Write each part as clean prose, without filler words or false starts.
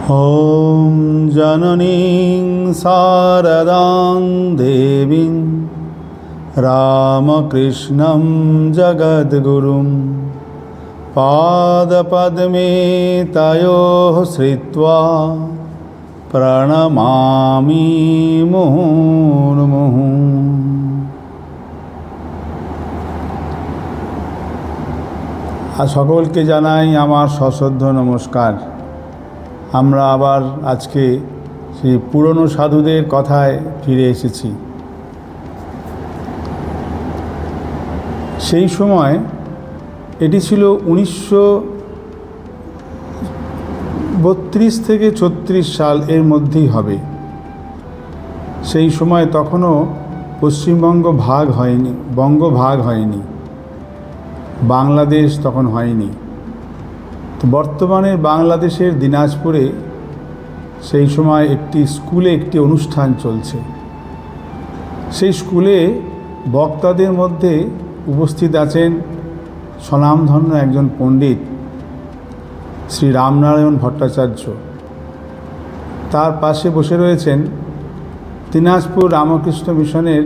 ॐ जननीं शारदां देवीं रामकृष्णं जगद्गुरुं पादपद्मे तयोः श्रित्वा प्रणमामि मुहुर्मुहुः। আর সকলকে জানাই আমার সশ্রদ্ধ নমস্কার। আমরা আবার আজকে সেই পুরনো সাধুদের কথায় ফিরে এসেছি। সেই সময় এটি ছিল 1932 থেকে 36 সাল এর মধ্যেই হবে। সেই সময় তখনও পশ্চিমবঙ্গ ভাগ হয়নি, বঙ্গ ভাগ হয়নি, বাংলাদেশ তখন হয়নি। তো বর্তমানে বাংলাদেশের দিনাজপুরে সেই সময় একটি স্কুলে একটি অনুষ্ঠান চলছে। সেই স্কুলে বক্তাদের মধ্যে উপস্থিত আছেন স্বনামধন্য একজন পণ্ডিত শ্রী রামনারায়ণ ভট্টাচার্য। তার পাশে বসে রয়েছেন দিনাজপুর রামকৃষ্ণ মিশনের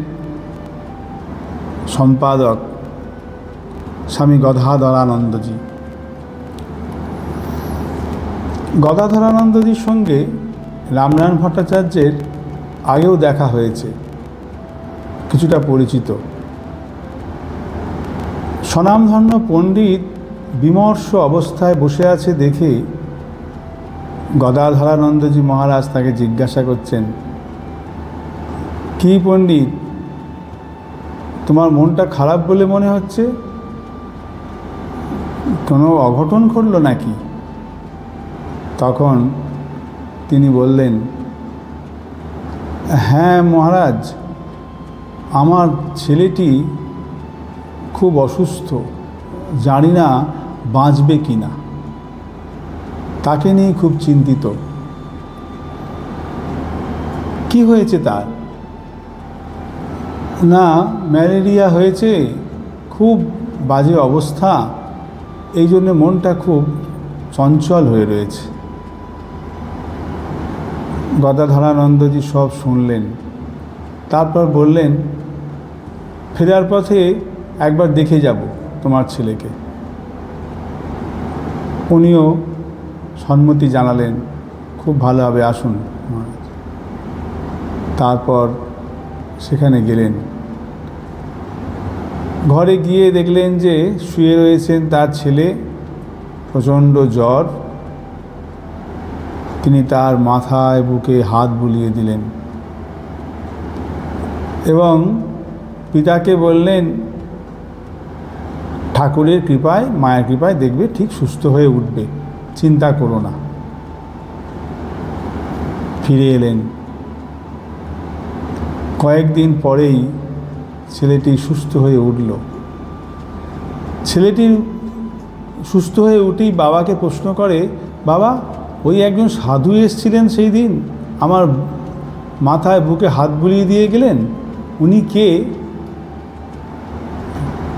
সম্পাদক স্বামী গদাধরানন্দজি। গদাধরানন্দজির সঙ্গে রামনারায়ণ ভট্টাচার্যের আগেও দেখা হয়েছে, কিছুটা পরিচিত। স্বনামধন্য পণ্ডিত বিমর্ষ অবস্থায় বসে আছে দেখে গদাধরানন্দজি মহারাজ তাকে জিজ্ঞাসা করছেন, কি পণ্ডিত, তোমার মনটা খারাপ বলে মনে হচ্ছে? কোনো অঘটন ঘটল নাকি? তখন তিনি বললেন, হ্যাঁ মহারাজ, আমার ছেলেটি খুব অসুস্থ, জানি না বাঁচবে কি না, তাকে নিয়ে খুব চিন্তিত। কি হয়েছে তার? না, ম্যালেরিয়া হয়েছে, খুব বাজে অবস্থা, এই জন্য মনটা খুব চঞ্চল হয়ে রয়েছে। গদাধরানন্দজি সব শুনলেন, তারপর বললেন, ফেরার পথে একবার দেখে যাব তোমার ছেলেকে। উনিও সম্মতি জানালেন, খুব ভালো হবে, আসুন। তারপর সেখানে গেলেন। ঘরে গিয়ে দেখলেন যে শুয়ে রয়েছেন তার ছেলে, প্রচণ্ড জ্বর। তিনি তার মাথায় বুকে হাত বুলিয়ে দিলেন এবং পিতাকে বললেন, ঠাকুরের কৃপায়, মায়ের কৃপায় দেখবে ঠিক সুস্থ হয়ে উঠবে, চিন্তা করো না। ফিরে এলেন। কয়েকদিন পরেই ছেলেটি সুস্থ হয়ে উঠল। ছেলেটি সুস্থ হয়ে উঠেই বাবাকে প্রশ্ন করে, বাবা, ওই একজন সাধু এসেছিলেন সেই দিন, আমার মাথায় বুকে হাত বুলিয়ে দিয়ে গেলেন, উনি কে?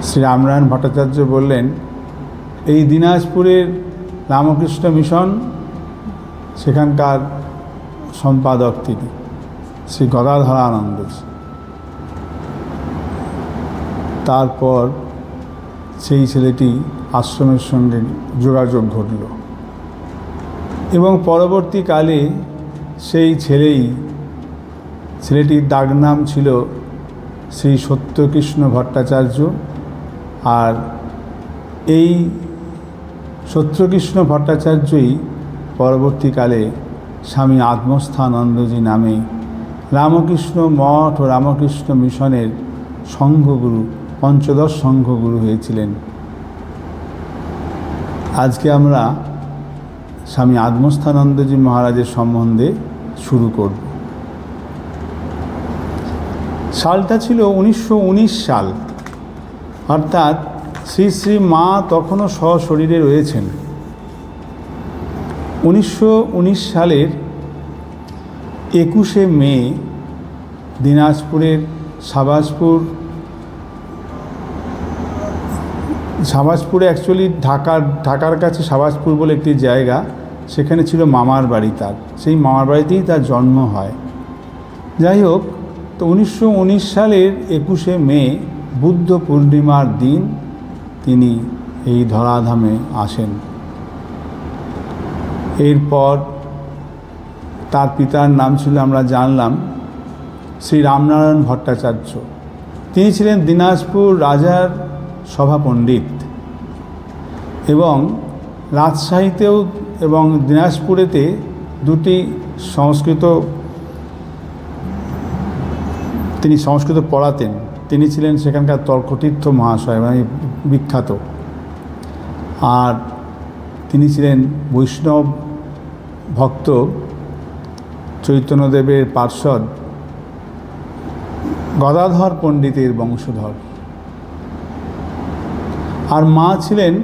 শ্রী রামনারায়ণ ভট্টাচার্য বললেন, এই দিনাজপুরের রামকৃষ্ণ মিশন, সেখানকার সম্পাদক তিনি, শ্রী গদাধরানন্দজি। তারপর সেই ছেলেটি আশ্রমের সঙ্গে যোগাযোগ ঘটল এবং পরবর্তীকালে সেই ছেলেটির ডাকনাম ছিল শ্রী সত্যকৃষ্ণ ভট্টাচার্য। আর এই সত্যকৃষ্ণ ভট্টাচার্যই পরবর্তীকালে স্বামী আত্মস্থানন্দজি নামে রামকৃষ্ণ মঠ ও রামকৃষ্ণ মিশনের সংঘগুরু, পঞ্চদশ সংঘগুরু হয়েছিলেন। আজকে আমরা স্বামী আত্মস্থানন্দজি মহারাজের সম্বন্ধে শুরু করব। সালটা ছিল 1919 সাল, অর্থাৎ শ্রী শ্রী মা তখনও সশরীরে রয়েছেন। 1919 সালের 21শে মে দিনাজপুরের সাবাজপুরে অ্যাকচুয়ালি ঢাকার কাছে সাবাজপুর বলে একটি জায়গা, সেখানে ছিল মামার বাড়ি তার, সেই মামার বাড়িতেই তার জন্ম হয়। যাই হোক, তো 1919 সালের 21শে মে বুদ্ধ পূর্ণিমার দিন তিনি এই ধরাধামে আসেন। এরপর তার পিতার নাম ছিল, আমরা জানলাম, শ্রী রামনারায়ণ ভট্টাচার্য। তিনি ছিলেন দিনাজপুর রাজার সভাপণ্ডিত এবং রাজশাহীতেও এবং দিনাজপুরেতে দুটি তিনি সংস্কৃত পড়াতেন। তিনি ছিলেন সেখানকার তর্কতীর্থ মহাশয়, মানে বিখ্যাত। আর তিনি ছিলেন বৈষ্ণব ভক্ত চৈতন্যদেবের পার্ষদ গদাধর পণ্ডিতের বংশধর। আর মা ছিলেন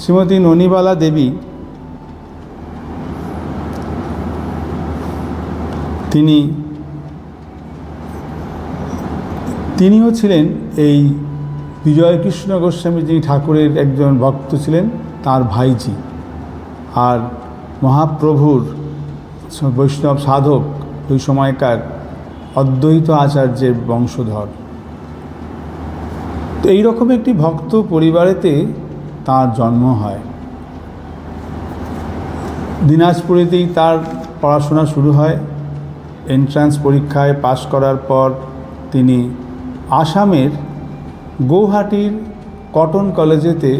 শ্রীমতী ননিবালা দেবী। তিনিও ছিলেন এই বিজয়কৃষ্ণ গোস্বামী, যিনি ঠাকুরের একজন ভক্ত ছিলেন, তার ভাইজি। আর মহাপ্রভুর বৈষ্ণব সাধক ওই সময়কার অদ্বৈত আচার্যের বংশধর। তো এইরকম একটি ভক্ত পরিবারেতে তার জন্ম হয়। দিনাজপুরেতেই তার পড়াশোনা শুরু হয়। এন্ট্রান্স পরীক্ষায় পাশ করার পর তিনি আসামের গৌহাটির কটন কলেজেতে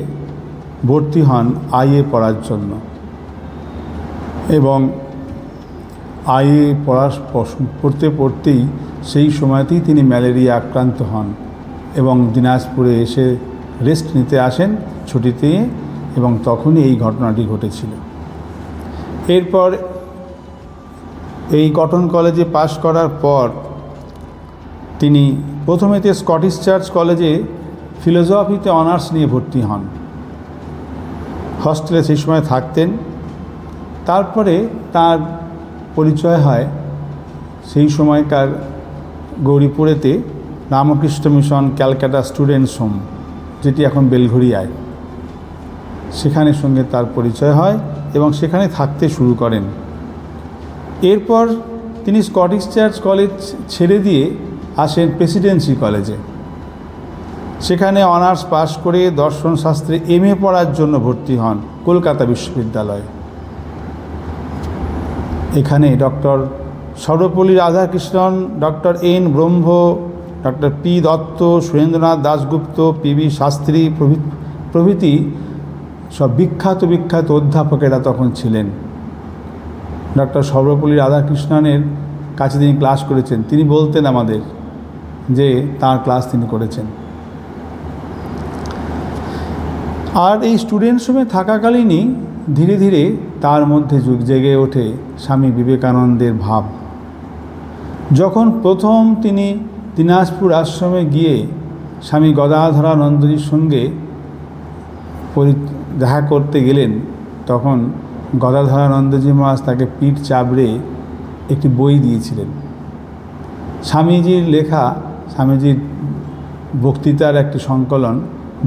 ভর্তি হন আইএ পড়ার জন্য। এবং আইএ পড়তে পড়তেই সেই সময়তেই তিনি ম্যালেরিয়া আক্রান্ত হন এবং দিনাজপুরে এসে রেস্ট নিতে আসেন ছুটিতে, এবং তখনই এই ঘটনাটি ঘটেছিল। এরপর এই কটন কলেজে পাশ করার পর তিনি প্রথমেতে স্কটিশ চার্চ কলেজে ফিলোসফিতে অনার্স নিয়ে ভর্তি হন। হস্টেলে সেই সময় থাকতেন। তারপরে তার পরিচয় হয় সেই সময়কার গৌরীপুরেতে Ramakrishna Mission Calcutta Students Home, যেটি এখন বেলঘরিয়ায়, সেখানে সঙ্গে তার পরিচয় হয় এবং সেখানে থাকতে শুরু করেন। এরপর তিনি স্কটিশ চার্চ কলেজ ছেড়ে দিয়ে আসেন প্রেসিডেন্সি কলেজে। সেখানে অনার্স পাশ করে দর্শনশাস্ত্রে এমএ পড়ার জন্য ভর্তি হন কলকাতা বিশ্ববিদ্যালয়ে। এখানে doctor Sarvepalli Radhakrishnan, doctor N Brahma, doctor P Dutta, Surendranath Dasgupta, PB Shastri প্রভৃতি সব বিখ্যাত অধ্যাপকেরা তখন ছিলেন। ডক্টর সর্বপল্লী রাধাকৃষ্ণনের কাছে তিনি ক্লাস করেছেন। তিনি বলতেন আমাদের যে তার ক্লাস তিনি করেছেন। আর এই স্টুডেন্টস রুমে থাকাকালীনই ধীরে ধীরে তার মধ্যে জেগে ওঠে স্বামী বিবেকানন্দের ভাব। যখন প্রথম তিনি দিনাজপুর আশ্রমে গিয়ে স্বামী গদাধরানন্দজির সঙ্গে দেখা করতে গেলেন, তখন গদাধরানন্দজি মহারাজ তাকে পিঠ চাপড়ে একটি বই দিয়েছিলেন, স্বামীজির লেখা, স্বামীজির বক্তৃতার একটি সংকলন,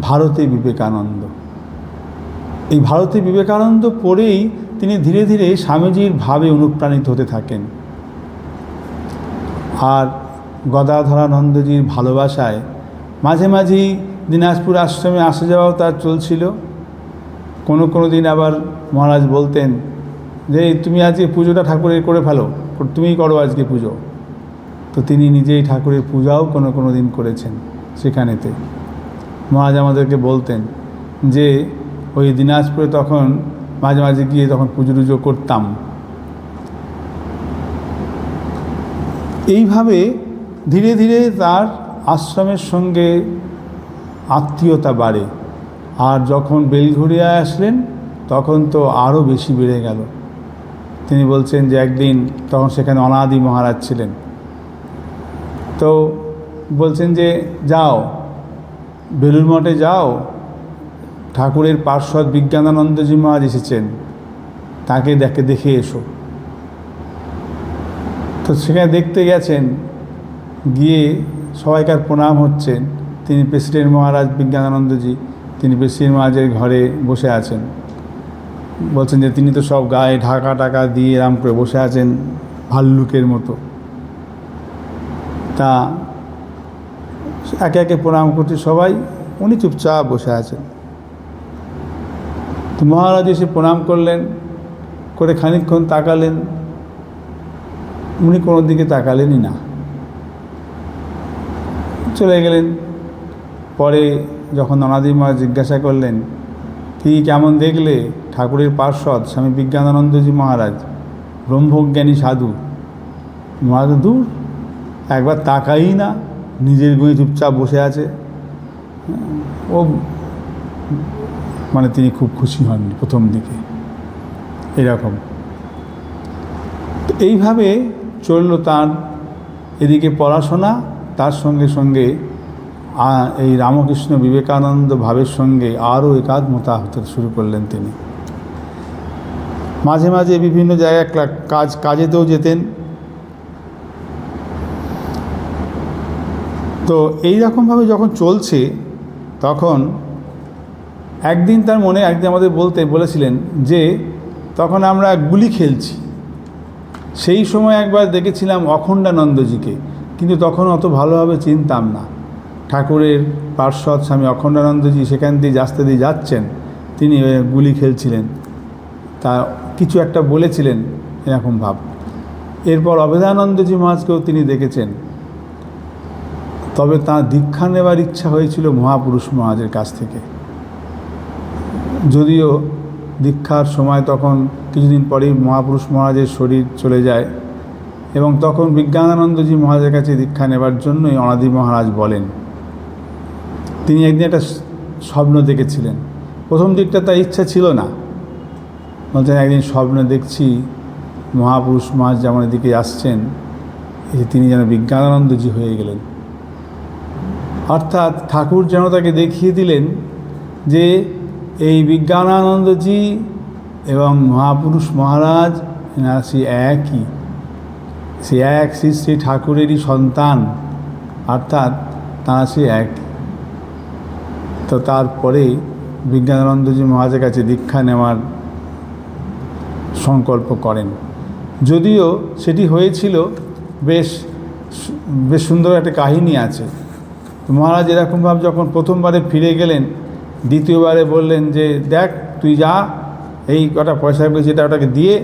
ভারতে বিবেকানন্দ। এই ভারতে বিবেকানন্দ পড়েই তিনি ধীরে ধীরে স্বামীজির ভাবে অনুপ্রাণিত হতে থাকেন। আর গদাধরানন্দজির ভালোবাসায় মাঝে মাঝেই দিনাজপুর আশ্রমে আসা যাওয়াও তার চলছিল। কোনো দিন আবার মহারাজ বলতেন যে তুমি আজকে পুজোটা ঠাকুরের করে ফেলো, তুমিই করো আজকে পুজো। তো তিনি নিজেই ঠাকুরের পূজাও কোনো দিন করেছেন সেখানেতে। মহারাজ আমাদেরকে বলতেন যে ওই দিনাজপুরে তখন মাঝে মাঝে গিয়ে তখন পুজো টুজো করতাম। এইভাবে ধীরে ধীরে তার আশ্রমের সঙ্গে আত্মীয়তা বাড়ে। আর যখন বেলঘরিয়ায় আসলেন তখন তো আরও বেশি বেড়ে গেল। তিনি বলছেন যে একদিন তখন সেখানে অনাদি মহারাজ ছিলেন, তো বলছেন যে যাও বেলুড় মঠে যাও, ঠাকুরের পার্ষদ বিজ্ঞানানন্দজি মহারাজ এসেছেন, তাকে দেখে এসো। তো সেখানে দেখতে গেছেন, গিয়ে সবাইকার প্রণাম হচ্ছেন। তিনি প্রেসিডেন্ট মহারাজ বিজ্ঞানানন্দজি, তিনি প্রেসিডেন্ট মহারাজের ঘরে বসে আছেন। বলছেন যে তিনি তো সব গায়ে ঢাকা টাকা দিয়ে এরম করে বসে আছেন ভাল্লুকের মতো। তা একে একে প্রণাম করছে সবাই, উনি চুপচাপ বসে আছেন। তো মহারাজ এসে প্রণাম করলেন, করে খানিকক্ষণ তাকালেন, উনি কোনো দিকে তাকালেনই না, চলে গেলেন। পরে যখন অনাদি মহারাজ জিজ্ঞাসা করলেন, কি কেমন দেখলে ঠাকুরের পার্ষদ স্বামী বিজ্ঞানানন্দজি মহারাজ, ব্রহ্মজ্ঞানী সাধু? মহারাজ দূর, একবার তাকাই না, নিজের গুঁয়ে চুপচাপ বসে আছে। ও মানে তিনি খুব খুশি হননি প্রথম দিকে, এরকম। তো এইভাবে চলল তার এদিকে পড়াশোনা, তার সঙ্গে সঙ্গে এই রামকৃষ্ণ বিবেকানন্দ ভাবের সঙ্গে আরও একাত্মতা হতে শুরু করলেন তিনি। মাঝে মাঝে বিভিন্ন জায়গায় কাজেতেও যেতেন। তো এই রকমভাবে যখন চলছে, তখন একদিন তার মনে আমাদের বলেছিলেন যে তখন আমরা গুলি খেলছি, সেই সময় একবার দেখেছিলাম অখণ্ডানন্দজিকে, কিন্তু তখন অত ভালোভাবে চিনতাম না। ঠাকুরের পার্ষদ স্বামী অখণ্ডানন্দজি সেখান দিয়ে রাস্তা দিয়ে যাচ্ছেন, তিনি গুলি খেলছিলেন, তা কিছু একটা বলেছিলেন এরকম ভাব। এরপর অভেদানন্দজি মহারাজকেও তিনি দেখেছেন, তবে তাঁর দীক্ষা নেবার ইচ্ছা হয়েছিল মহাপুরুষ মহারাজের কাছ থেকে। যদিও দীক্ষার সময় তখন কিছুদিন পরেই মহাপুরুষ মহারাজের শরীর চলে যায়, এবং তখন বিজ্ঞানানন্দজি মহারাজের কাছে দীক্ষা নেবার জন্যই অনাদি মহারাজ বলেন। তিনি একদিন একটা স্বপ্ন দেখেছিলেন, প্রথম দিকটা তার ইচ্ছা ছিল না, বলছেন একদিন স্বপ্নে দেখছি মহাপুরুষ মহারাজ যেমন এদিকে আসছেন, তিনি যেন বিজ্ঞানানন্দজি হয়ে গেলেন। অর্থাৎ ঠাকুর যেন তাকে দেখিয়ে দিলেন যে এই বিজ্ঞানানন্দজি এবং মহাপুরুষ মহারাজ এনারা সে একই, সে এক শ্রী ঠাকুরেরই সন্তান, অর্থাৎ তাঁরা সে এক। তো তারপরে বিজ্ঞানানন্দজি মহারাজের কাছে দীক্ষা নেওয়ার সংকল্প করেন। যদিও সেটি হয়েছিল বেশ সুন্দর একটা কাহিনী আছে। মহারাজ এরকমভাবে যখন প্রথমবারে ফিরে গেলেন, দ্বিতীয়বারে বললেন যে দেখ তুই যা, এই কটা পয়সা পেয়েছি এটা ওটাকে দিয়ে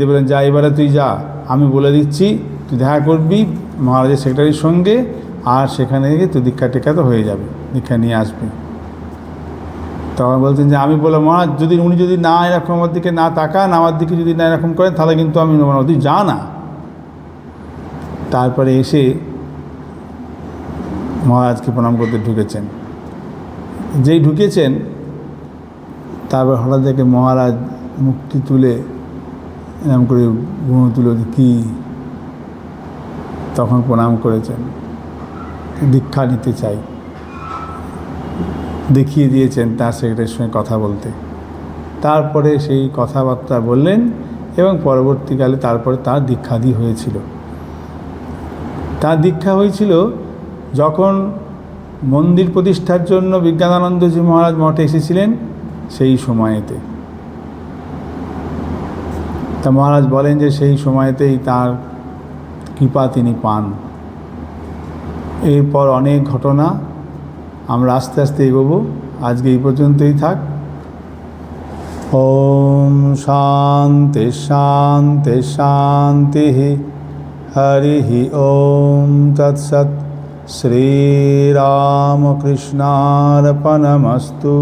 বললেন যা, এবারে তুই যা, আমি বলে দিচ্ছি তুই দেখা করবি মহারাজের সেক্রেটারির সঙ্গে, আর সেখানে গিয়ে তুই দীক্ষা টেক্ষা তো হয়ে যাবে, দীক্ষা নিয়ে আসবি। তখন বলছেন যে আমি বললাম মহারাজ উনি যদি না এরকম আমার দিকে না তাকান, আমার দিকে যদি না এরকম করেন, তাহলে কিন্তু আমি নেব না, তুই যা না। তারপরে এসে মহারাজকে প্রণাম করতে ঢুকেছেন। যেই ঢুকেছেন তারপর হঠাৎ দেখে মহারাজ মুখটি তুলে এরকম করে গুঁড়ো তুলে কি, তখন প্রণাম করেছেন, দীক্ষা নিতে চাই, দেখিয়ে দিয়েছেন তার সেক্রেটারির সঙ্গে কথা বলতে। তারপরে সেই কথাবার্তা বললেন এবং পরবর্তীকালে তারপরে তার দীক্ষাদি হয়েছিল। তার দীক্ষা হয়েছিল যখন মন্দির প্রতিষ্ঠার জন্য বিজ্ঞানানন্দজি মহারাজ মঠে এসেছিলেন, সেই সময়েতে। তা মহারাজ বলেন যে সেই সময়তেই তার কৃপা তিনি পান। এরপর অনেক ঘটনা, আমরা আস্তে আস্তে এগোবো, আজকে এই পর্যন্তই থাক। ওম শান্তি শান্তি শান্তি। হরি ওম তৎসৎ। শ্রীরামকৃষ্ণার্পণমস্তু।